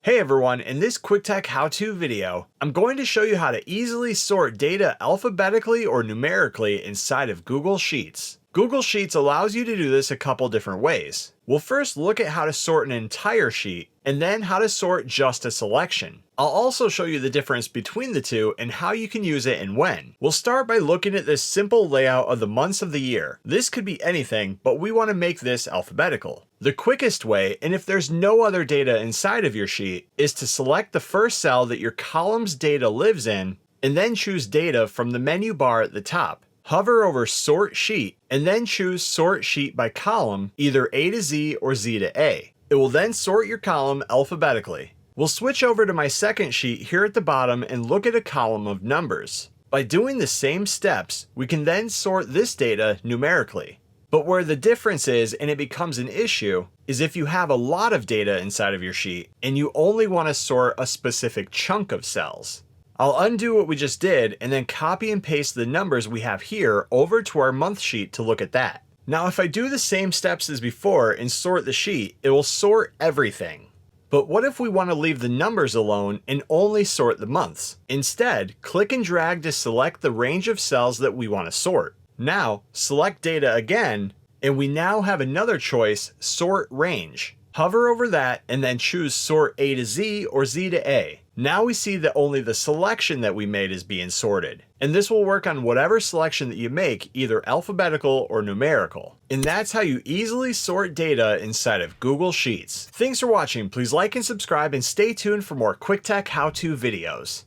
Hey everyone, in this quick tech how-to video, I'm going to show you how to easily sort data alphabetically or numerically inside of Google Sheets. Google Sheets allows you to do this a couple different ways. We'll first look at how to sort an entire sheet, and then how to sort just a selection. I'll also show you the difference between the two and how you can use it and when. We'll start by looking at this simple layout of the months of the year. This could be anything, but we want to make this alphabetical. The quickest way, and if there's no other data inside of your sheet, is to select the first cell that your column's data lives in, and then choose Data from the menu bar at the top. Hover over Sort Sheet, and then choose Sort Sheet by column, either A to Z or Z to A. It will then sort your column alphabetically. We'll switch over to my second sheet here at the bottom and look at a column of numbers. By doing the same steps, we can then sort this data numerically. But where the difference is and it becomes an issue is if you have a lot of data inside of your sheet and you only want to sort a specific chunk of cells. I'll undo what we just did and then copy and paste the numbers we have here over to our month sheet to look at that. Now if I do the same steps as before and sort the sheet, it will sort everything. But what if we want to leave the numbers alone and only sort the months? Instead, click and drag to select the range of cells that we want to sort. Now, select Data again, and we now have another choice, Sort Range. Hover over that and then choose Sort A to Z or Z to A. Now we see that only the selection that we made is being sorted. And this will work on whatever selection that you make, either alphabetical or numerical. And that's how you easily sort data inside of Google Sheets. Thanks for watching. Please like and subscribe and stay tuned for more quick tech how-to videos.